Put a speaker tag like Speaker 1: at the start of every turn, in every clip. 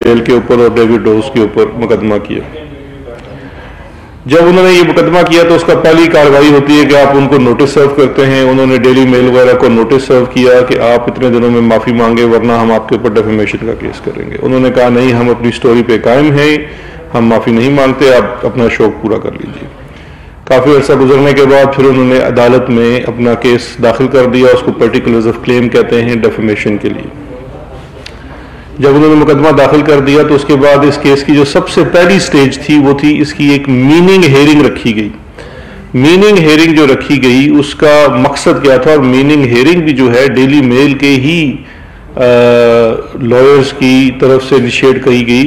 Speaker 1: Mail के ऊपर और डेविड रोज के ऊपर मुकदमा किया। जब उन्होंने ये मुकदमा किया तो उसका पहली कार्रवाई होती है कि आप उनको नोटिस सर्व करते हैं। उन्होंने डेली मेल वगैरह को नोटिस सर्व किया कि आप इतने दिनों में माफी मांगे वरना हम आपके ऊपर डेफेमेशन का केस करेंगे। उन्होंने कहा नहीं, हम अपनी स्टोरी पे कायम हैं, हम माफी नहीं मांगते, आप अपना शौक पूरा कर लीजिए। काफी अर्सा गुजरने के बाद फिर उन्होंने अदालत में अपना केस दाखिल कर दिया, उसको पर्टिकुलर्स ऑफ क्लेम कहते हैं, डेफेमेशन के लिए। जब उन्होंने मुकदमा दाखिल कर दिया तो उसके बाद इस केस की जो सबसे पहली स्टेज थी वो थी इसकी एक मीनिंग हेयरिंग रखी गई। मीनिंग हेयरिंग जो रखी गई उसका मकसद क्या था, और मीनिंग हेयरिंग भी जो है डेली मेल के ही लॉयर्स की तरफ से इनिशिएट की गई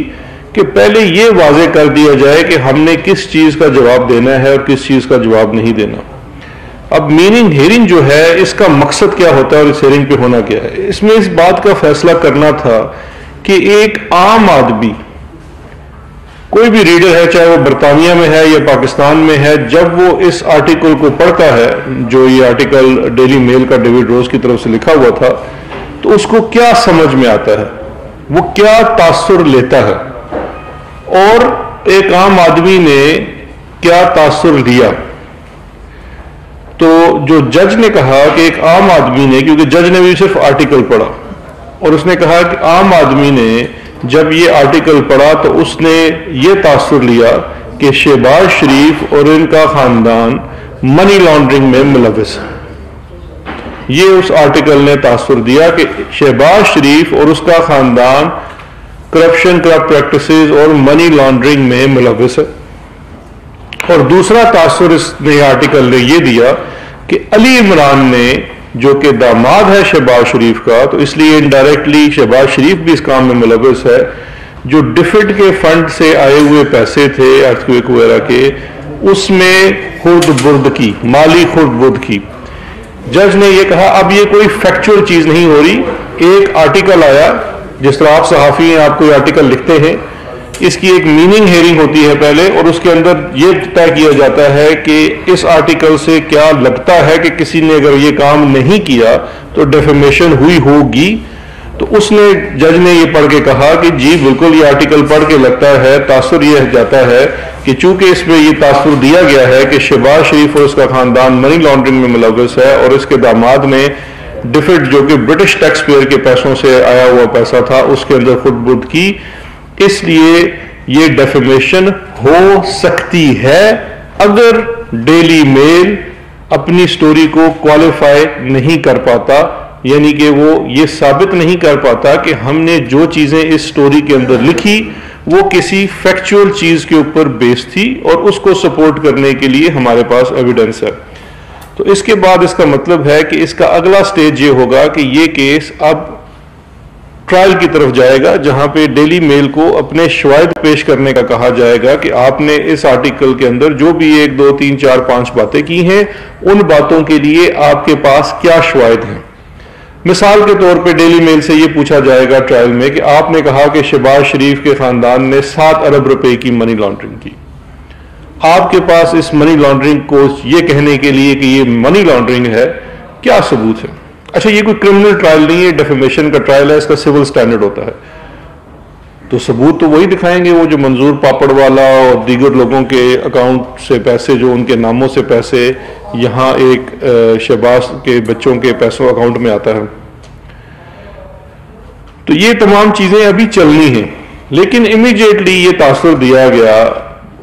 Speaker 1: कि पहले ये वाजे कर दिया जाए कि हमने किस चीज का जवाब देना है और किस चीज का जवाब नहीं देना। अब मीनिंग हेयरिंग जो है इसका मकसद क्या होता है और इस हेयरिंग पे होना क्या है, इसमें इस बात का फैसला करना था कि एक आम आदमी, कोई भी रीडर है, चाहे वो बरतानिया में है या पाकिस्तान में है, जब वो इस आर्टिकल को पढ़ता है, जो ये आर्टिकल डेली मेल का डेविड रोज की तरफ से लिखा हुआ था, तो उसको क्या समझ में आता है, वो क्या तासुर लेता है और एक आम आदमी ने क्या तासुर लिया। तो जो जज ने कहा कि एक आम आदमी ने, क्योंकि जज ने भी सिर्फ आर्टिकल पढ़ा, और उसने कहा कि आम आदमी ने जब ये आर्टिकल पढ़ा तो उसने ये तासुर लिया कि शहबाज शरीफ और इनका खानदान मनी लॉन्ड्रिंग में मुलविस है। ये उस आर्टिकल ने तासुर दिया कि शहबाज शरीफ और उसका खानदान करप्शन, करप्ट प्रैक्टिसेस और मनी लॉन्ड्रिंग में मुलविस है। और दूसरा तासुर इसने आर्टिकल ने यह दिया कि अली इमरान ने, जो कि दामाद है शहबाज शरीफ का, तो इसलिए इनडायरेक्टली शहबाज शरीफ भी इस काम में मुलविस है, जो डिफिड के फंड से आए हुए पैसे थे अर्थक्वेक वगैरह के, उसमें खुर्द बुर्द की, माली खुर्द बुर्द की। जज ने यह कहा अब ये कोई फैक्चुअल चीज नहीं हो रही, एक आर्टिकल आया, जिस तरह आप सहाफी हैं, आप कोई आर्टिकल लिखते हैं, इसकी एक मीनिंग हेयरिंग होती है पहले, और उसके अंदर यह तय किया जाता है कि इस आर्टिकल से क्या लगता है कि किसी ने अगर ये काम नहीं किया तो डेफेमेशन हुई होगी। तो उसने, जज ने ये पढ़ के कहा कि जी बिल्कुल ये आर्टिकल पढ़ के लगता है, तासुर ये जाता है कि चूंकि इसमें ये तासुर दिया गया है कि शहबाज शरीफ और उसका खानदान मनी लॉन्ड्रिंग में मुलविस है, और इसके दामाद ने डिफिड, जो कि ब्रिटिश टैक्स पेयर के पैसों से आया हुआ पैसा था, उसके अंदर खुद बुद की, इसलिए ये डेफेमेशन हो सकती है अगर डेली मेल अपनी स्टोरी को क्वालिफाई नहीं कर पाता, यानी कि वो ये साबित नहीं कर पाता कि हमने जो चीजें इस स्टोरी के अंदर लिखी वो किसी फैक्चुअल चीज के ऊपर बेस्ड थी और उसको सपोर्ट करने के लिए हमारे पास एविडेंस है। तो इसके बाद इसका मतलब है कि इसका अगला स्टेज ये होगा कि ये केस अब ट्रायल की तरफ जाएगा, जहां पे डेली मेल को अपने शवाहिद पेश करने का कहा जाएगा कि आपने इस आर्टिकल के अंदर जो भी 1, 2, 3, 4, 5 बातें की हैं, उन बातों के लिए आपके पास क्या शवाहिद हैं। मिसाल के तौर पे डेली मेल से ये पूछा जाएगा ट्रायल में कि आपने कहा कि शहबाज शरीफ के खानदान ने 7 अरब रुपए की मनी लॉन्ड्रिंग की, आपके पास इस मनी लॉन्ड्रिंग को ये कहने के लिए कि ये मनी लॉन्ड्रिंग है क्या सबूत है। अच्छा, ये कोई क्रिमिनल ट्रायल नहीं है, डेफेमेशन का ट्रायल है, इसका सिविल स्टैंडर्ड होता है, तो सबूत तो वही दिखाएंगे, वो जो मंजूर पापड़ वाला और दीगर लोगों के अकाउंट से पैसे, जो उनके नामों से पैसे यहाँ एक शहबाज के बच्चों के पैसों अकाउंट में आता है। तो ये तमाम चीजें अभी चलनी हैं, लेकिन इमीडिएटली ये तासुर दिया गया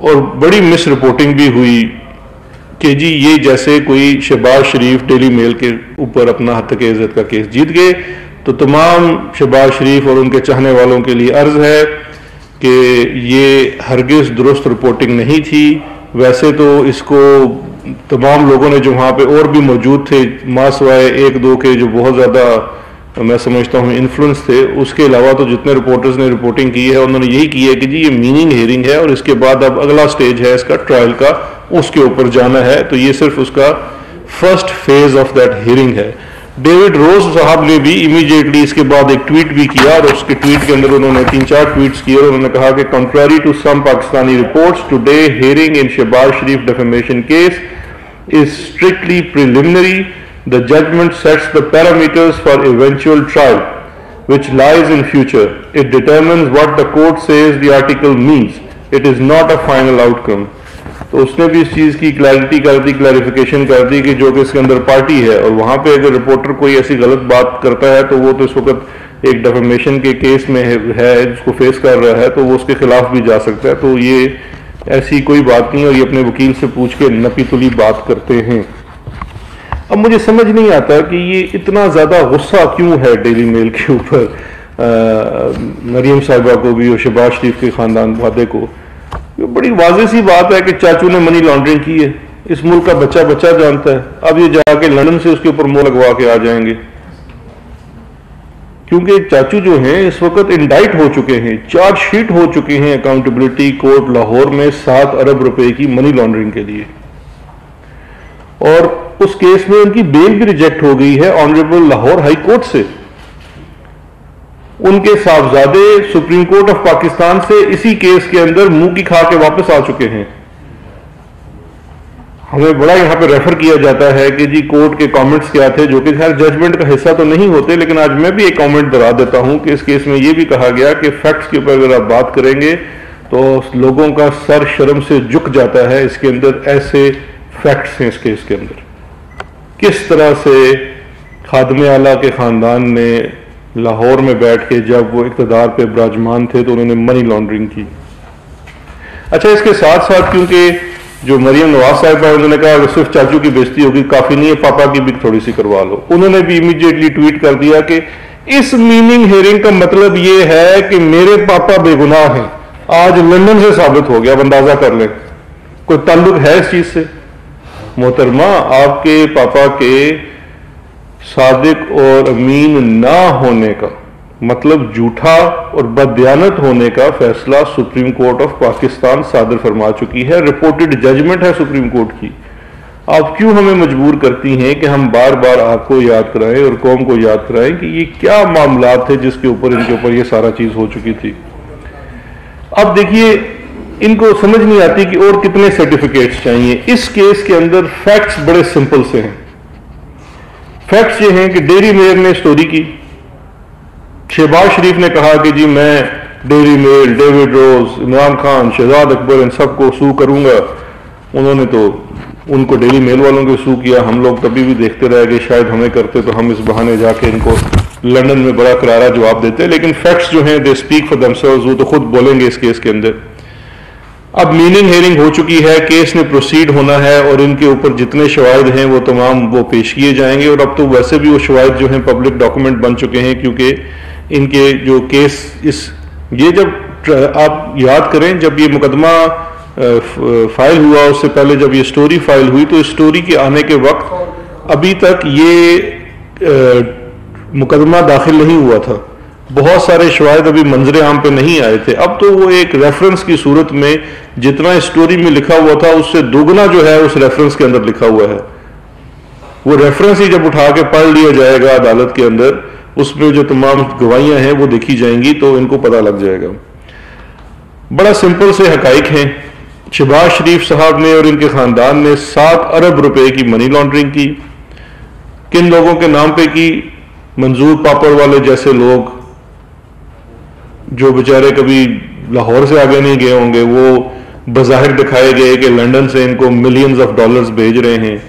Speaker 1: और बड़ी मिस रिपोर्टिंग भी हुई कि जी ये जैसे कोई शहबाज शरीफ डेली मेल के ऊपर अपना हत्या के इज्जत का केस जीत गए, तो तमाम शहबाज शरीफ और उनके चाहने वालों के लिए अर्ज है कि ये हरगिज दुरुस्त रिपोर्टिंग नहीं थी। वैसे तो इसको तमाम लोगों ने जो वहाँ पे और भी मौजूद थे, मासवाए 1-2 के जो बहुत ज़्यादा मैं समझता हूँ इन्फ्लुएंस थे, उसके अलावा तो जितने रिपोर्टर्स ने रिपोर्टिंग की है उन्होंने यही की है कि जी ये मीनिंग हेयरिंग है और इसके बाद अब अगला स्टेज है इसका ट्रायल का, उसके ऊपर जाना है। तो ये सिर्फ उसका first phase of that hearing है। डेविड रोज साहब ने भी इमीडिएटली इसके बाद एक ट्वीट भी किया और उसके ट्वीट के अंदर उन्होंने 3-4 ट्वीट्स किए और उन्होंने कहा कि contrary to some Pakistani reports, today hearing in Shahbaz Sharif defamation case is strictly preliminary. The judgment sets the parameters for eventual trial. which lies in future. It determines what the court says the article means. It is not a final outcome. तो उसने भी इस चीज़ की clarity कर दी, clarification कर दी कि जो कि इसके अंदर पार्टी है, और वहाँ पे अगर रिपोर्टर कोई ऐसी गलत बात करता है तो वो तो इस वक्त एक डेफेमेशन के केस में है जिसको फेस कर रहा है, तो वो उसके खिलाफ भी जा सकता है। तो ये ऐसी कोई बात नहीं, और ये अपने वकील से पूछ के नपी तुली बात करते हैं। अब मुझे समझ नहीं आता कि ये इतना ज़्यादा गुस्सा क्यों है डेली मेल के ऊपर, मरियम साहिबा को भी और शहबाज शरीफ के ख़ानदान वादे को। ये बड़ी वाज़ेह सी बात है कि चाचू ने मनी लॉन्ड्रिंग की है, इस मुल्क का बच्चा बच्चा जानता है। अब ये जाके लंदन से उसके ऊपर मुंह लगवा के आ जाएंगे, क्योंकि चाचू जो हैं इस वक्त इंडाइट हो चुके हैं, चार्जशीट हो चुके हैं अकाउंटेबिलिटी कोर्ट लाहौर में 7 अरब रुपए की मनी लॉन्ड्रिंग के लिए, और उस केस में उनकी बेल भी रिजेक्ट हो गई है ऑनरेबल लाहौर हाई कोर्ट से। उनके साहबजादे सुप्रीम कोर्ट ऑफ पाकिस्तान से इसी केस के अंदर मुंह की खा के वापस आ चुके हैं। हमें बड़ा यहां पे रेफर किया जाता है कि जी कोर्ट के कमेंट्स क्या थे, जो कि खैर जजमेंट का हिस्सा तो नहीं होते, लेकिन आज मैं भी एक कमेंट दोहरा देता हूं कि इस केस में यह भी कहा गया कि फैक्ट्स के ऊपर अगर आप बात करेंगे तो लोगों का सर शर्म से झुक जाता है। इसके अंदर ऐसे फैक्ट्स हैं इस केस के अंदर, किस तरह से खादमे आला के खानदान ने लाहौर में बैठ के जब वो इक़्तिदार पे विराजमान थे तो उन्होंने मनी लॉन्ड्रिंग की। अच्छा, इसके साथ साथ क्योंकि जो मरियम नवाज साहिबा उन्होंने कहा अगर सिर्फ चाचू की बेइज्जती होगी काफी नहीं है, पापा की भी थोड़ी सी करवा लो, उन्होंने भी इमीडिएटली ट्वीट कर दिया कि इस मीनिंग हेयरिंग का मतलब ये है कि मेरे पापा बेगुनाह हैं। आज लंदन से साबित हो गया, अंदाजा कर लें, कोई ताल्लुक है इस चीज से? मोहतरमा, आपके पापा के सादिक और अमीन ना होने का मतलब झूठा और बददियानत होने का फैसला सुप्रीम कोर्ट ऑफ पाकिस्तान सादर फरमा चुकी है। रिपोर्टेड जजमेंट है सुप्रीम कोर्ट की। आप क्यों हमें मजबूर करती हैं कि हम बार बार आपको याद कराएं और कौम को याद कराएं कि ये क्या मामला थे जिसके ऊपर इनके ऊपर ये सारा चीज हो चुकी थी। अब देखिए, इनको समझ नहीं आती कि और कितने सर्टिफिकेट्स चाहिए। इस केस के अंदर फैक्ट्स बड़े सिंपल से हैं। फैक्ट्स ये हैं कि डेयरी मेल ने स्टोरी की, शहबाज शरीफ ने कहा कि जी मैं dairy mail, David Rose, Imran Khan, Shahzad Akbar इन सबको सू करूंगा। उन्होंने तो उनको डेयरी मेल वालों को सू किया। हम लोग तभी भी देखते रह गए, शायद हमें करते तो हम इस बहाने जाके इनको लंदन में बड़ा करारा जवाब देते। लेकिन फैक्ट्स जो हैं दे स्पीक फॉर देमसेल्व्स, वो तो खुद बोलेंगे इस केस के अंदर। अब मीनिंग हेयरिंग हो चुकी है, केस ने प्रोसीड होना है और इनके ऊपर जितने शवाहिद हैं वो तमाम वो पेश किए जाएंगे। और अब तो वैसे भी वो शवाहिद जो हैं पब्लिक डॉक्यूमेंट बन चुके हैं, क्योंकि इनके जो केस ये जब आप याद करें, जब ये मुकदमा फाइल हुआ उससे पहले जब ये स्टोरी फाइल हुई तो इस स्टोरी के आने के वक्त अभी तक ये मुकदमा दाखिल नहीं हुआ था। बहुत सारे शवाहिद अभी मंजरे आम पे नहीं आए थे। अब तो वो एक रेफरेंस की सूरत में जितना स्टोरी में लिखा हुआ था उससे दोगुना जो है उस रेफरेंस के अंदर लिखा हुआ है। वो रेफरेंस ही जब उठा के पढ़ लिया जाएगा अदालत के अंदर, उसमें जो तमाम गवाहियां हैं वो देखी जाएंगी तो इनको पता लग जाएगा। बड़ा सिंपल से हकाइक हैं। शहबाज शरीफ साहब ने और इनके खानदान ने 7 अरब रुपए की मनी लॉन्ड्रिंग की। किन लोगों के नाम पे की? मंजूर पापड़ वाले जैसे लोग जो बेचारे कभी लाहौर से आगे नहीं गए होंगे, वो बज़ाहिर दिखाए गए कि लंदन से इनको मिलियंस ऑफ डॉलर्स भेज रहे हैं।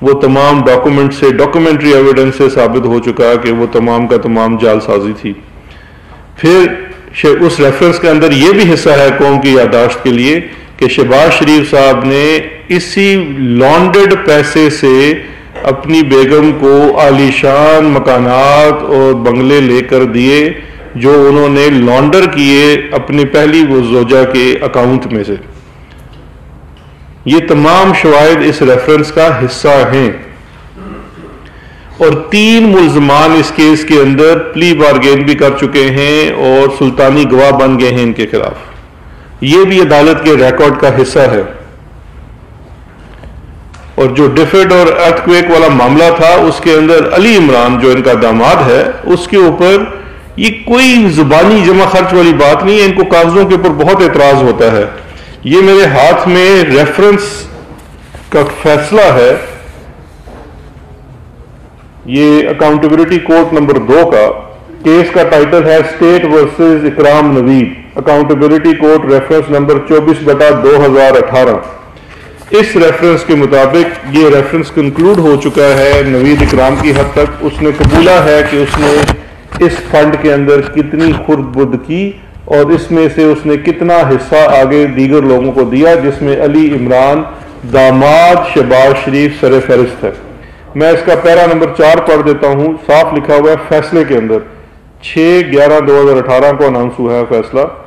Speaker 1: वो तमाम डॉक्यूमेंट से, डॉक्यूमेंट्री एविडेंस से साबित हो चुका कि वो तमाम का तमाम जालसाजी थी। फिर उस रेफरेंस के अंदर ये भी हिस्सा है कौम की याददाश्त के लिए कि शहबाज शरीफ साहब ने इसी लॉन्डेड पैसे से अपनी बेगम को आलीशान मकानात और बंगले लेकर दिए जो उन्होंने लॉन्डर किए अपनी पहली वो जोजा के अकाउंट में से। ये तमाम शवाहिद इस रेफरेंस का हिस्सा हैं और 3 मुल्जमान इस केस के अंदर प्ली बारगेन भी कर चुके हैं और सुल्तानी गवाह बन गए हैं इनके खिलाफ। ये भी अदालत के रिकॉर्ड का हिस्सा है। और जो डिफेड और अर्थक्वेक वाला मामला था उसके अंदर अली इमरान जो इनका दामाद है उसके ऊपर ये कोई जुबानी जमा खर्च वाली बात नहीं है। इनको कागजों के ऊपर बहुत एतराज होता है। ये मेरे हाथ में रेफरेंस का फैसला है, ये अकाउंटेबिलिटी कोर्ट नंबर 2 का। केस का टाइटल है स्टेट वर्सेस इकराम Naveed, accountability court, reference number 24/2018। इस रेफरेंस के मुताबिक ये रेफरेंस कंक्लूड हो चुका है नवीद इकराम की हद तक। उसने कबूला है कि उसने इस फंड के अंदर कितनी खुर्द-बुर्द की और इसमें से उसने कितना हिस्सा आगे दीगर लोगों को दिया, जिसमें अली इमरान दामाद शहबाज शरीफ सर फहरिस्त है। मैं इसका पैरा नंबर 4 पढ़ देता हूं। साफ लिखा हुआ है फैसले के अंदर, 6/11/2018 को अनाउंस हुआ है फैसला।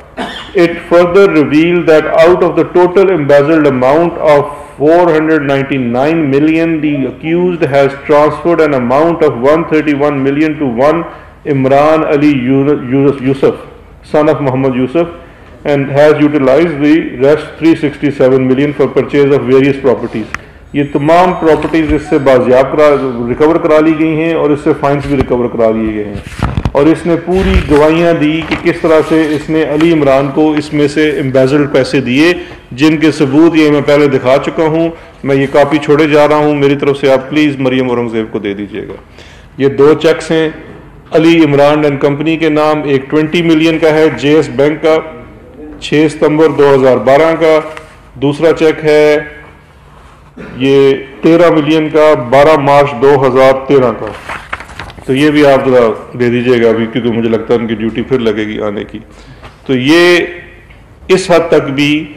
Speaker 1: It further revealed that out of the total embezzled amount of 499 million, the accused has transferred an amount of 131 million to one Imran Ali Yusuf, son of Muhammad Yusuf, and has utilized the rest 367 million for purchase of various properties. ये तमाम properties इससे बाजियाब recover करा ली गई हैं और इससे fines भी recover करा लिए गए हैं। और इसने पूरी गवाहियां दी कि किस तरह से इसने अली इमरान को इसमें से एम्बेज़ल्ड पैसे दिए, जिनके सबूत ये मैं पहले दिखा चुका हूं। मैं ये कापी छोड़े जा रहा हूं, मेरी तरफ से आप प्लीज़ मरियम औरंगजेब को दे दीजिएगा। ये 2 चेक्स हैं अली इमरान एंड कंपनी के नाम। एक 20 मिलियन का है JS बैंक का, 6 सितंबर 2012 का। दूसरा चेक है ये 13 मिलियन का, 12 मार्च 2013 का। तो ये भी आप जरा दे दीजिएगा अभी, क्योंकि मुझे लगता है उनकी ड्यूटी फिर लगेगी आने की। तो ये इस हद तक भी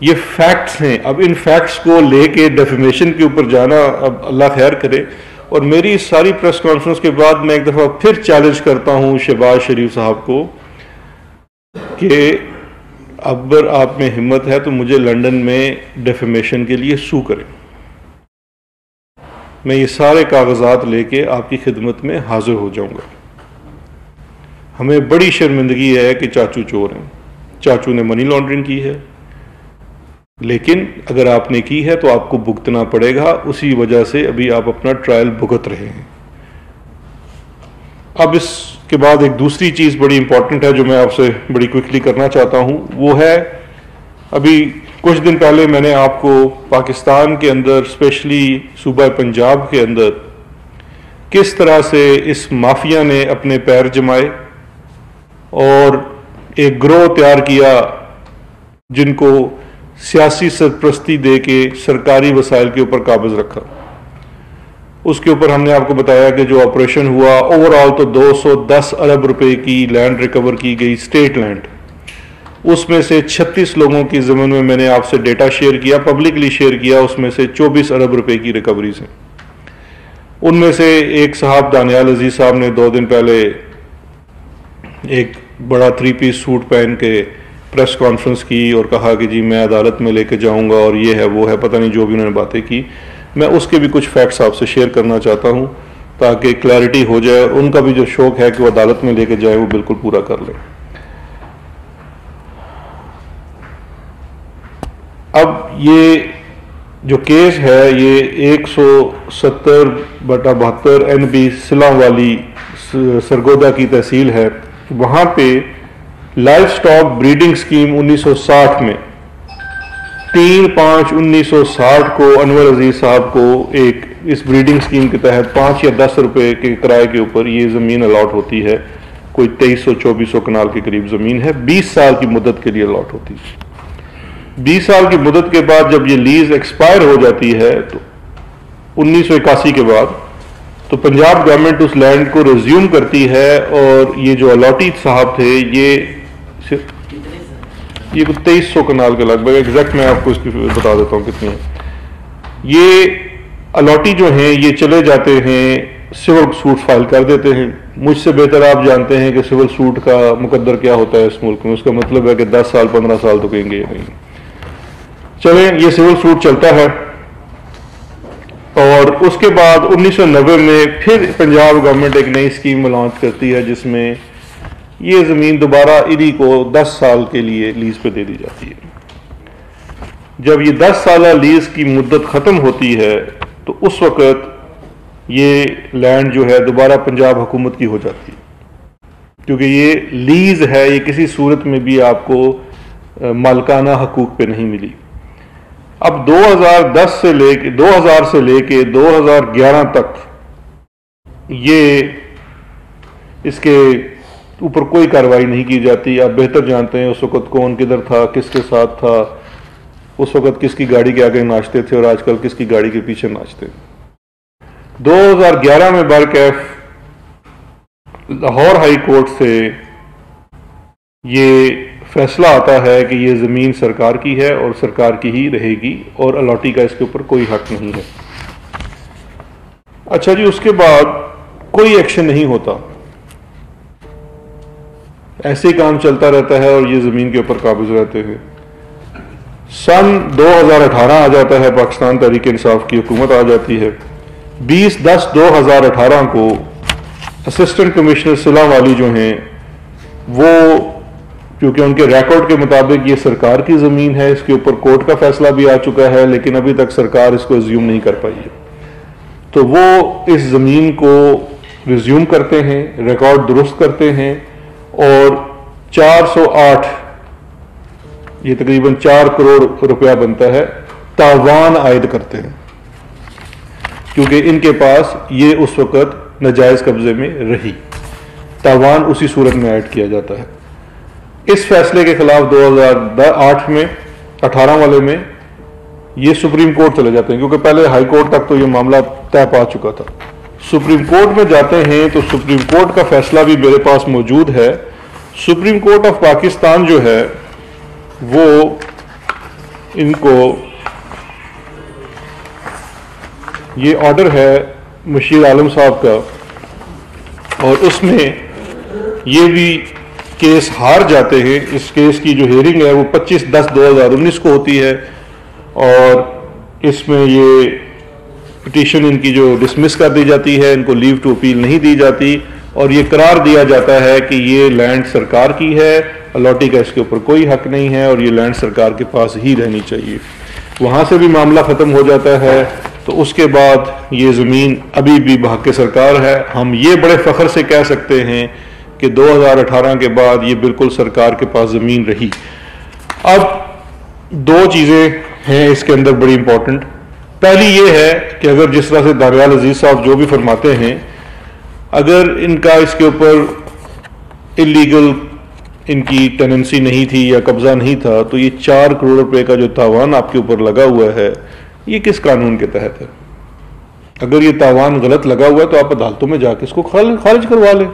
Speaker 1: ये फैक्ट्स हैं। अब इन फैक्ट्स को लेके डेफिमेशन के ऊपर जाना, अब अल्लाह खैर करे। और मेरी इस सारी प्रेस कॉन्फ्रेंस के बाद मैं एक दफ़ा फिर चैलेंज करता हूँ शहबाज शरीफ साहब को कि अगर आप में हिम्मत है तो मुझे लंदन में डेफेमेशन के लिए सू करें। मैं ये सारे कागजात लेके आपकी खिदमत में हाजिर हो जाऊंगा। हमें बड़ी शर्मिंदगी है कि चाचू चोर हैं। चाचू ने मनी लॉन्ड्रिंग की है, लेकिन अगर आपने की है तो आपको भुगतना पड़ेगा। उसी वजह से अभी आप अपना ट्रायल भुगत रहे हैं। अब इसके बाद एक दूसरी चीज़ बड़ी इंपॉर्टेंट है जो मैं आपसे बड़ी क्विकली करना चाहता हूं, वो है अभी कुछ दिन पहले मैंने आपको पाकिस्तान के अंदर, स्पेशली सूबा पंजाब के अंदर, किस तरह से इस माफिया ने अपने पैर जमाए और एक गिरोह तैयार किया जिनको सियासी सरपरस्ती दे के सरकारी वसाइल के ऊपर काबिज रखा। उसके ऊपर हमने आपको बताया कि जो ऑपरेशन हुआ, ओवरऑल तो 210 अरब रुपए की लैंड रिकवर की गई, स्टेट लैंड। उसमें से 36 लोगों की ज़मीन में मैंने आपसे डेटा शेयर किया, पब्लिकली शेयर किया। उसमें से 24 अरब रुपए की रिकवरीज हैं। उनमें से एक साहब दानियाल अजीज साहब ने 2 दिन पहले एक बड़ा 3 पीस सूट पहन के प्रेस कॉन्फ्रेंस की और कहा कि जी मैं अदालत में लेके जाऊंगा और ये है वो है, पता नहीं जो भी उन्होंने बातें की। मैं उसके भी कुछ फैक्ट्स आपसे शेयर करना चाहता हूं ताकि क्लैरिटी हो जाए। उनका भी जो शौक है कि वो अदालत में लेके जाए वो बिल्कुल पूरा कर लें। अब ये जो केस है ये 170/72 NB सिलां वाली सरगोदा की तहसील है। वहां पे लाइफ स्टॉक ब्रीडिंग स्कीम 1960 में 3/5/1960 को अनवर अजीज साहब को एक इस ब्रीडिंग स्कीम के तहत 5 या 10 रुपए के किराए के ऊपर ये ज़मीन अलॉट होती है। कोई 2300-2400 कनाल के करीब ज़मीन है। 20 साल की मुद्दत के लिए अलॉट होती है। 20 साल की मुद्दत के बाद जब ये लीज एक्सपायर हो जाती है तो 1981 के बाद तो पंजाब गवर्नमेंट उस लैंड को रिज्यूम करती है। और ये जो अलॉटी साहब थे ये 2300 कनाल के लगभग, एग्जैक्ट मैं आपको इसकी बता देता हूँ कितनी है। ये अलॉटी जो हैं ये चले जाते हैं, सिविल सूट फाइल कर देते हैं। मुझसे बेहतर आप जानते हैं कि सिविल सूट का मुकद्दर क्या होता है इस मुल्क में। उसका मतलब है कि 10 साल 15 साल तो कहेंगे नहीं। चले ये सिविल सूट चलता है और उसके बाद 1990 में फिर पंजाब गवर्नमेंट एक नई स्कीम लॉन्च करती है जिसमें ये ज़मीन दोबारा इरी को 10 साल के लिए लीज पे दे दी जाती है। जब ये 10 साल लीज की मुद्दत ख़त्म होती है तो उस वक़्त ये लैंड जो है दोबारा पंजाब हुकूमत की हो जाती है, क्योंकि ये लीज है, ये किसी सूरत में भी आपको मालकाना हकूक पे नहीं मिली। अब 2010 से लेके 2000 से लेके 2011 तक ये इसके ऊपर कोई कार्रवाई नहीं की जाती। आप बेहतर जानते हैं उस वक़्त कौन किधर था, किसके साथ था, उस वक़्त किसकी गाड़ी के आगे नाचते थे और आजकल किसकी गाड़ी के पीछे नाचते। 2011 में बरकैफ लाहौर हाई कोर्ट से ये फैसला आता है कि ये ज़मीन सरकार की है और सरकार की ही रहेगी और अलॉटी का इसके ऊपर कोई हक नहीं है। अच्छा जी, उसके बाद कोई एक्शन नहीं होता, ऐसे ही काम चलता रहता है और ये ज़मीन के ऊपर काबिज रहते हैं। सन 2018 आ जाता है, पाकिस्तान तहरीक इंसाफ की हुकूमत आ जाती है। 20/10/2018 को असिस्टेंट कमिश्नर सुलह वाली जो हैं वो, क्योंकि उनके रिकॉर्ड के मुताबिक ये सरकार की ज़मीन है, इसके ऊपर कोर्ट का फैसला भी आ चुका है, लेकिन अभी तक सरकार इसको रिज्यूम नहीं कर पाई है, तो वो इस ज़मीन को रिज्यूम करते हैं, रिकॉर्ड दुरुस्त करते हैं और 408, ये तकरीबन 4 करोड़ रुपया बनता है, तावान आयद करते हैं, क्योंकि इनके पास ये उस वक़्त नाजायज़ कब्जे में रही। तावान उसी सूरत में ऐड किया जाता है। इस फैसले के खिलाफ 2008 में 18 वाले में ये सुप्रीम कोर्ट चले जाते हैं, क्योंकि पहले हाई कोर्ट तक तो ये मामला तय पा चुका था। सुप्रीम कोर्ट में जाते हैं तो सुप्रीम कोर्ट का फैसला भी मेरे पास मौजूद है। सुप्रीम कोर्ट ऑफ पाकिस्तान जो है वो इनको, ये ऑर्डर है मुशीर आलम साहब का, और उसमें ये भी केस हार जाते हैं। इस केस की जो हेयरिंग है वो 25/10/2019 को होती है और इसमें ये पिटीशन इनकी जो डिसमिस कर दी जाती है, इनको लीव टू अपील नहीं दी जाती और ये करार दिया जाता है कि ये लैंड सरकार की है, अलॉटी का इसके ऊपर कोई हक नहीं है और ये लैंड सरकार के पास ही रहनी चाहिए। वहाँ से भी मामला ख़त्म हो जाता है। तो उसके बाद ये ज़मीन अभी भी बहक़ सरकार है। हम ये बड़े फ़ख्र से कह सकते हैं कि 2018 के बाद ये बिल्कुल सरकार के पास ज़मीन रही। अब 2 चीज़ें हैं इसके अंदर बड़ी इंपॉर्टेंट। पहली ये है कि अगर जिस तरह से दानियाल अजीज़ साहब जो भी फरमाते हैं, अगर इनका इसके ऊपर इलीगल इनकी टेनेंसी नहीं थी या कब्जा नहीं था, तो ये 4 करोड़ रुपए का जो तावान आपके ऊपर लगा हुआ है, ये किस कानून के तहत है? अगर ये तावान गलत लगा हुआ है तो आप अदालतों में जाके इसको खारिज करवा लें।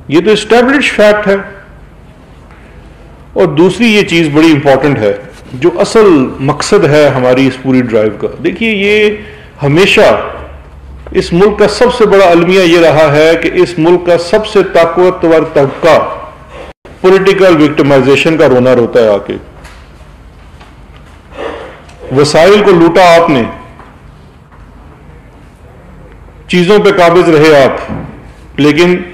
Speaker 1: ये तो एस्टैब्लिश फैक्ट है। और दूसरी ये चीज बड़ी इंपॉर्टेंट है, जो असल मकसद है हमारी इस पूरी ड्राइव का। देखिए, ये हमेशा इस मुल्क का सबसे बड़ा अलमिया ये रहा है कि इस मुल्क का सबसे ताकतवर तबका पॉलिटिकल विक्टिमाइजेशन का रोना रोता है आके। वसाइल को लूटा आपने, चीजों पे काबिज रहे आप, लेकिन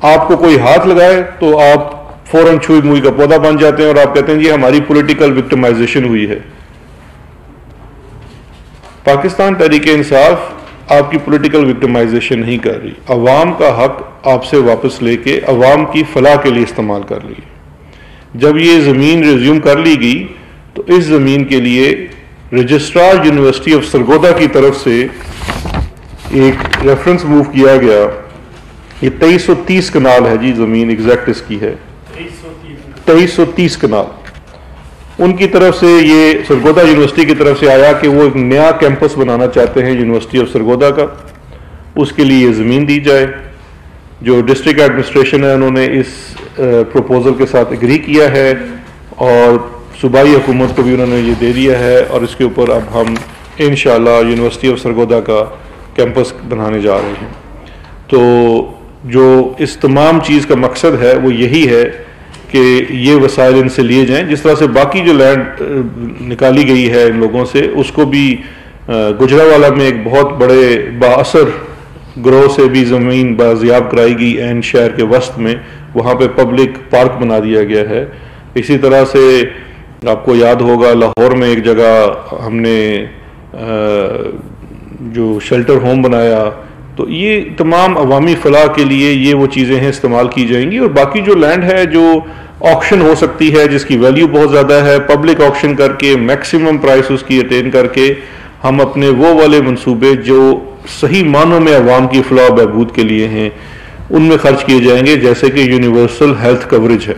Speaker 1: आपको कोई हाथ लगाए तो आप फौरन छुई मुई का पौधा बन जाते हैं और आप कहते हैं जी हमारी पॉलिटिकल विक्टिमाइजेशन हुई है। पाकिस्तान तहरीक इंसाफ आपकी पॉलिटिकल विक्टिमाइजेशन नहीं कर रही, अवाम का हक आपसे वापस लेके अवाम की फलाह के लिए इस्तेमाल कर रही है। जब ये ज़मीन रिज्यूम कर ली गई तो इस ज़मीन के लिए रजिस्ट्रार यूनिवर्सिटी ऑफ सरगोदा की तरफ से एक रेफरेंस मूव किया गया। ये 2330 कनाल है जी ज़मीन, एग्जैक्ट इसकी है 2330 कनाल। उनकी तरफ से ये सरगोदा यूनिवर्सिटी की तरफ से आया कि वो एक नया कैंपस बनाना चाहते हैं यूनिवर्सिटी ऑफ सरगोदा का, उसके लिए ये ज़मीन दी जाए। जो डिस्ट्रिक्ट एडमिनिस्ट्रेशन है उन्होंने इस प्रपोजल के साथ एग्री किया है और सूबाई हुकूमत को भी उन्होंने ये दे दिया है और इसके ऊपर अब हम इंशाअल्लाह यूनिवर्सिटी ऑफ सरगोदा का कैंपस बनाने जा रहे हैं। तो जो इस तमाम चीज़ का मकसद है वो यही है कि ये वसाइल इनसे लिए जाएं। जिस तरह से बाकी जो लैंड निकाली गई है इन लोगों से, उसको भी गुजरावाला में एक बहुत बड़े बाअसर ग्रोह से भी ज़मीन बाजियाब कराई गई एंड शहर के वस्त में, वहाँ पे पब्लिक पार्क बना दिया गया है। इसी तरह से आपको याद होगा लाहौर में एक जगह हमने जो शेल्टर होम बनाया। तो ये तमाम अवामी फलाह के लिए ये वो चीज़ें हैं इस्तेमाल की जाएंगी। और बाकी जो लैंड है जो ऑक्शन हो सकती है, जिसकी वैल्यू बहुत ज़्यादा है, पब्लिक ऑक्शन करके मैक्सिमम प्राइस उसकी अटेन करके हम अपने वो वाले मंसूबे जो सही मानों में अवाम की फलाह बहबूद के लिए हैं उनमें खर्च किए जाएंगे, जैसे कि यूनिवर्सल हेल्थ कवरेज है।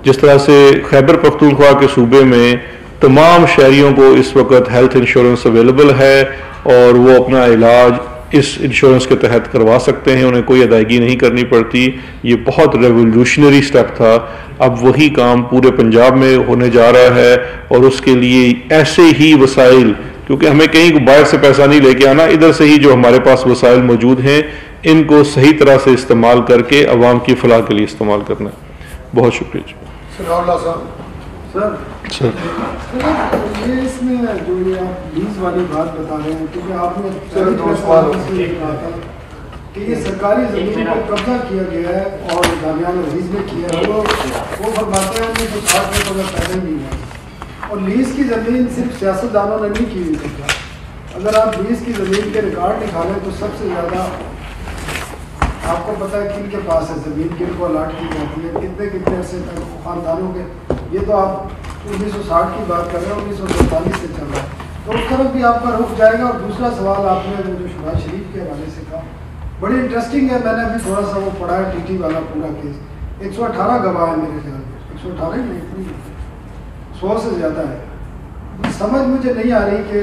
Speaker 1: जिस तरह से खैबर पख्तूनख्वा के सूबे में तमाम शहरियों को इस वक्त हेल्थ इंश्योरेंस अवेलेबल है और वो अपना इलाज इस इंश्योरेंस के तहत करवा सकते हैं, उन्हें कोई अदायगी नहीं करनी पड़ती। ये बहुत रेवोल्यूशनरी स्टेप था। अब वही काम पूरे पंजाब में होने जा रहा है और उसके लिए ऐसे ही वसाइल, क्योंकि हमें कहीं बाहर से पैसा नहीं लेके आना, इधर से ही जो हमारे पास वसाइल मौजूद हैं इनको सही तरह से इस्तेमाल करके अवाम की फलाह के लिए इस्तेमाल करना है। बहुत शुक्रिया
Speaker 2: सर। ये इसमें जो ये आप लीज वाली बात बता रहे हैं, क्योंकि आपने कहा था कि ये सरकारी ज़मीन पर कब्जा किया गया है और दरमियान लीज में किया है, वो फरमाते हैं 1960 में तो पैदा नहीं हुआ। और लीज की ज़मीन सिर्फ सियासतदानों ने नहीं की हुई कब्जा। अगर आप लीज की ज़मीन के रिकॉर्ड निकालें तो सबसे ज़्यादा आपको पता है किन के पास है ज़मीन, किन को अलाट की जाती है, कितने कितने अरसे तक ख़ानदानों के। ये तो आप 1960 की बात कर रहे हैं, 1947 से चल रहा है, तो उस तरफ भी आपका रुख जाएगा। और दूसरा सवाल आपने जो शहबाज शरीफ के हवाले से कहा, बड़ी इंटरेस्टिंग है। मैंने अभी थोड़ा सा वो पढ़ा है टीटी वाला पूरा केस। 118 गवाह है मेरे ख्याल में, 118 नहीं, 100 से ज़्यादा है। समझ मुझे नहीं आ रही कि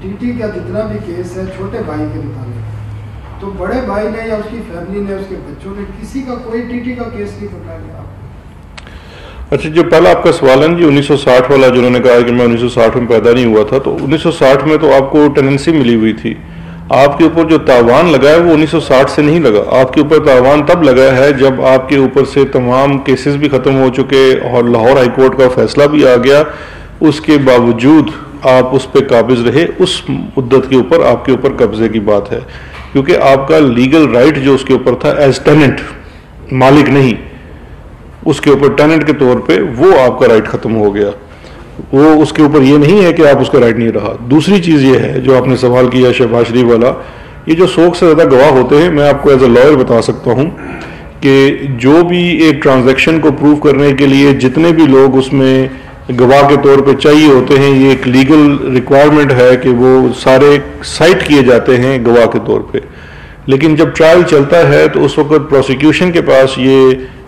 Speaker 2: टीटी का जितना भी केस है छोटे भाई के मुताबिक, तो बड़े भाई ने या उसकी फैमिली ने, उसके बच्चों ने, किसी का कोई टीटी का केस नहीं पकड़ा गया।
Speaker 1: अच्छा, जो पहला आपका सवाल है जी 1960 वाला, जिन्होंने कहा कि मैं 1960 में पैदा नहीं हुआ था, तो 1960 में तो आपको टेनेंसी मिली हुई थी। आपके ऊपर जो तावान लगा है वो 1960 से नहीं लगा। आपके ऊपर तावान तब लगा है जब आपके ऊपर से तमाम केसेस भी ख़त्म हो चुके और लाहौर हाई कोर्ट का फैसला भी आ गया। उसके बावजूद आप उस पर काबिज रहे। उस मुद्दत के ऊपर आपके ऊपर कब्जे की बात है, क्योंकि आपका लीगल राइट जो उसके ऊपर था एज टेनेंट, मालिक नहीं, उसके ऊपर टेनेंट के तौर पे वो आपका राइट खत्म हो गया। वो उसके ऊपर ये नहीं है कि आप उसका राइट नहीं रहा। दूसरी चीज़ ये है जो आपने सवाल किया शहबाज शरीफ वाला, ये जो 100 से ज़्यादा गवाह होते हैं, मैं आपको एज ए लॉयर बता सकता हूँ कि जो भी एक ट्रांजैक्शन को प्रूव करने के लिए जितने भी लोग उसमें गवाह के तौर पे चाहिए होते हैं, ये एक लीगल रिक्वायरमेंट है कि वो सारे साइट किए जाते हैं गवाह के तौर पे। लेकिन जब ट्रायल चलता है तो उस वक्त प्रोसिक्यूशन के पास ये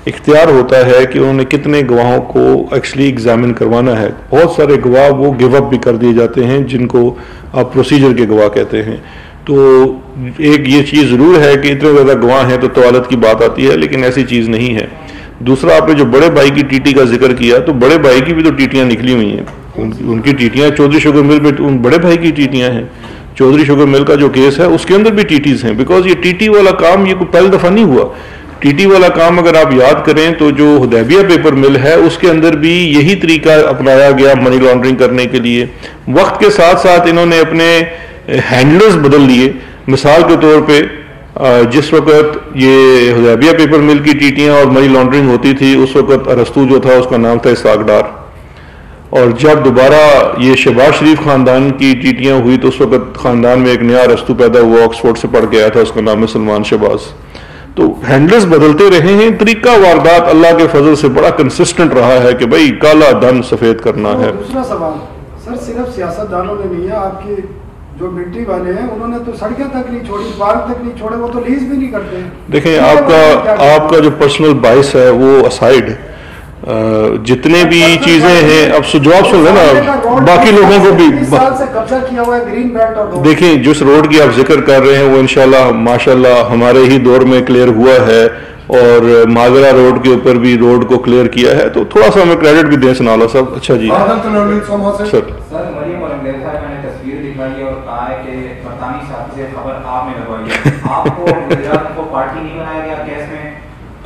Speaker 1: इख्तियार होता है कि उन्होंने कितने गवाहों को एक्चुअली एग्जामिन करवाना है। बहुत सारे गवाह वो गिव अप भी कर दिए जाते हैं, जिनको आप प्रोसीजर के गवाह कहते हैं। तो एक ये चीज़ ज़रूर है कि इतने ज़्यादा गवाह हैं तो तवालत की बात आती है, लेकिन ऐसी चीज़ नहीं है। दूसरा, आपने जो बड़े भाई की टीटी का जिक्र किया, तो बड़े भाई की भी तो टीटियाँ निकली हुई हैं। उनकी टीटियाँ चौधरी शुगर मिल पे उन बड़े भाई की टीटियाँ हैं। चौधरी शुगर मिल का जो केस है उसके अंदर भी टीटीज़ हैं, बिकॉज ये टीटी वाला काम ये कोई पहली दफ़ा नहीं हुआ। टीटी वाला काम अगर आप याद करें तो जो हुदैबिया पेपर मिल है उसके अंदर भी यही तरीका अपनाया गया मनी लॉन्ड्रिंग करने के लिए। वक्त के साथ साथ इन्होंने अपने हैंडलर्स बदल लिए। मिसाल के तौर पे जिस वक्त ये हुदैबिया पेपर मिल की टीटियाँ और मनी लॉन्ड्रिंग होती थी, उस वक्त अरस्तू जो था उसका नाम था इसाक डार, और जब दोबारा ये शहबाज शरीफ ख़ानदान की टीटियाँ हुई तो उस वक्त ख़ानदान में एक नया अरस्तू पैदा हुआ, ऑक्सफोर्ड से पढ़ के आया था, उसका नाम है सलमान शहबाज। तो हैंडलर्स बदलते रहे हैं। तरीका वारदात अल्लाह के फजल से बड़ा कंसिस्टेंट रहा है कि भाई काला धन सफ़ेद करना है।
Speaker 2: दूसरा सवाल सर, सिर्फ सियासतदानों ने नहीं है, आपके जो मिलिट्री वाले हैं उन्होंने तो सड़कें तक नहीं छोड़ी, पार्क तक नहीं छोड़े, वो तो लीज भी नहीं करते।
Speaker 1: देखें, आपका जो पर्सनल बाइस है वो असाइड, जितने भी चीजें हैं, अब जवाब सुन लेना, बाकी लोगों को भी
Speaker 2: साल से कब्जा किया हुआ है ग्रीन बेल्ट और
Speaker 1: देखें, जिस रोड की आप जिक्र कर रहे हैं वो इंशाल्लाह माशाल्लाह हमारे ही दौर में क्लियर हुआ है, और माजरा रोड के ऊपर भी रोड को क्लियर किया है, तो थोड़ा सा हमें क्रेडिट भी दें सनाला साहब। अच्छा जी
Speaker 3: सर, मरियम औरंगजेब साहब मैंने तस्वीर दिखाई है और कहा है कि बरतानी साथी से खबर आपने लगवाई है, आपको गुजरात को पार्टी नहीं बनाया गया केस में,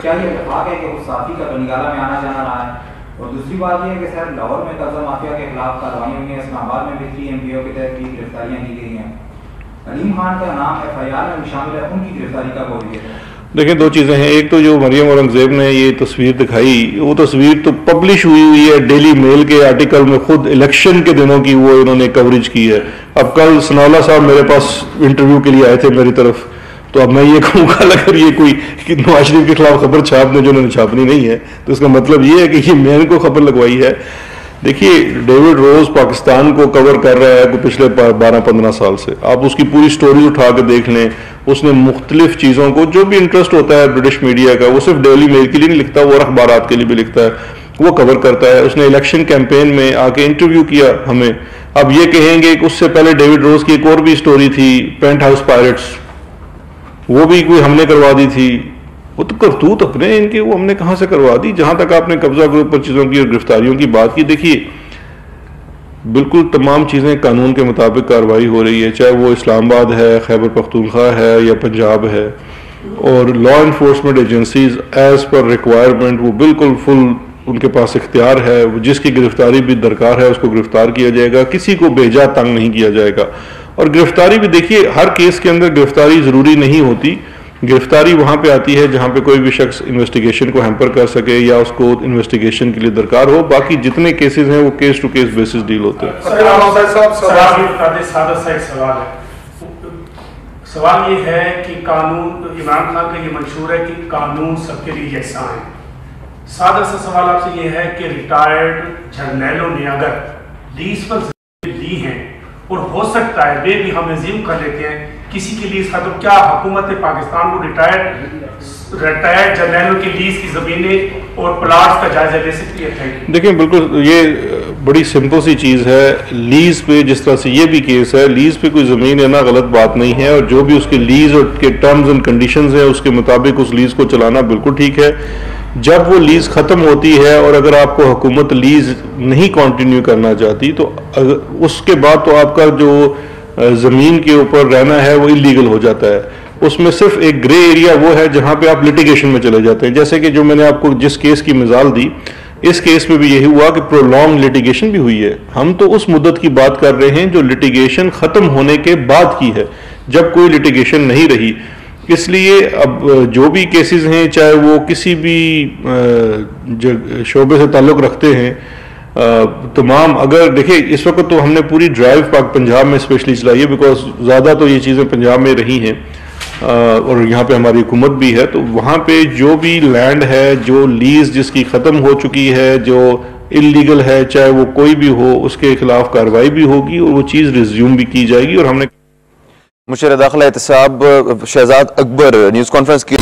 Speaker 3: क्या ये इत्तेफाक है कि उस साथी का बंगाला में आना जाना रहा है? और दूसरी बात यह है कि सर लाहौर में कब्जा माफिया के खिलाफ कार्रवाई हुई है, इस्लामाबाद में भी 3 MPO के तहत भी गिरफ्तारियां की गई हैं। अलीम खान का नाम FIR में भी शामिल है, उनकी गिरफ्तारी कब हो रही है?
Speaker 1: देखिए, दो चीज़ें हैं। एक तो जो मरियम औरंगजेब ने ये तस्वीर दिखाई, वो तस्वीर तो पब्लिश हुई है डेली मेल के आर्टिकल में, खुद इलेक्शन के दिनों की वो इन्होंने कवरेज की है। अब कल सनाउल्लाह साहब मेरे पास इंटरव्यू के लिए आए थे मेरी तरफ, तो अब मैं ये कहूँगा अगर ये कोई नवाज शरीफ के खिलाफ खबर छापने जो उन्होंने छापनी नहीं है, तो इसका मतलब ये है कि ये मैंने को खबर लगवाई है। देखिए, डेविड रोज पाकिस्तान को कवर कर रहा है पिछले 12-15 साल से। आप उसकी पूरी स्टोरी उठा के देख लें, उसने मुख्तलिफ चीज़ों को, जो भी इंटरेस्ट होता है ब्रिटिश मीडिया का, वो सिर्फ डेली मेल के लिए नहीं लिखता, वो अखबारात के लिए भी लिखता है, वो कवर करता है। उसने इलेक्शन कैंपेन में आके इंटरव्यू किया हमें। अब ये कहेंगे कि उससे पहले डेविड रोज की एक और भी स्टोरी थी, पेंट हाउस पायरेट्स, वो भी कोई हमने करवा दी थी। वो तो करतूत अपने इनके, वो हमने कहाँ से करवा दी। जहां तक आपने कब्जा ग्रुप पर चीज़ों की और गिरफ्तारियों की बात की, देखिए बिल्कुल तमाम चीज़ें कानून के मुताबिक कार्रवाई हो रही है, चाहे वो इस्लामाबाद है, खैबर पख्तूनख्वा है या पंजाब है। और law enforcement agencies as per requirement वो बिल्कुल फुल उनके पास इख्तियार है, जिसकी गिरफ्तारी भी दरकार है उसको गिरफ्तार किया जाएगा, किसी को बेजा तंग नहीं किया जाएगा। और गिरफ्तारी भी देखिए, हर केस के अंदर गिरफ्तारी ज़रूरी नहीं होती। गिरफ्तारी वहां पे आती है जहां पे कोई भी शख्स इन्वेस्टिगेशन को हैम्पर कर सके या उसको इन्वेस्टिगेशन के लिए दरकार हो। बाकी जितने केसेस हैं वो case to case basis deal होते हैं।
Speaker 4: सवाल ये है कि कानून, इमरान खान का ये मंशूर है कि कानून सबके लिए जैसा है। सादा सा सवाल आपसे ये है कि रिटायर्ड जर्नैलों ने अगर लीज पर ली हैं और हो सकता है वे भी हम एज्यूम कर लेते हैं किसी की लीज का, तो क्या हुकूमत पाकिस्तान को रिटायर्ड जर्नैलों की लीज की जमीनें और प्लाट्स का जायजा ले सकती है?
Speaker 1: देखिए, बिल्कुल ये बड़ी सिंपल सी चीज़ है। लीज पे जिस तरह से ये भी केस है, लीज पे कोई ज़मीन लेना गलत बात नहीं है, और जो भी उसके लीज और के टर्म्स एंड कंडीशंस है उसके मुताबिक उस लीज को चलाना बिल्कुल ठीक है। जब वो लीज ख़त्म होती है और अगर आपको हुकूमत लीज नहीं कंटिन्यू करना चाहती, तो उसके बाद तो आपका जो ज़मीन के ऊपर रहना है वो इलीगल हो जाता है। उसमें सिर्फ एक ग्रे एरिया वो है जहां पे आप लिटिगेशन में चले जाते हैं। जैसे कि जो मैंने आपको जिस केस की मिसाल दी, इस केस में भी यही हुआ कि प्रोलॉन्ग लिटिगेशन भी हुई है। हम तो उस मुद्दत की बात कर रहे हैं जो लिटिगेशन ख़त्म होने के बाद की है, जब कोई लिटिगेशन नहीं रही। इसलिए अब जो भी केसेस हैं, चाहे वो किसी भी शोबे से ताल्लुक़ रखते हैं, तमाम, अगर देखिए इस वक्त तो हमने पूरी ड्राइव पाक पंजाब में स्पेशली चलाई है, बिकॉज ज़्यादा तो ये चीज़ें पंजाब में रही हैं और यहाँ पे हमारी हुकूमत भी है। तो वहाँ पे जो भी लैंड है, जो लीज जिसकी ख़त्म हो चुकी है, जो इलीगल है, चाहे वो कोई भी हो, उसके खिलाफ कार्रवाई भी होगी और वो चीज़ रिज्यूम भी की जाएगी। और हमने
Speaker 5: मुशीर दाखिला एहतसाब शहजाद अकबर न्यूज़ कॉन्फ्रेंस की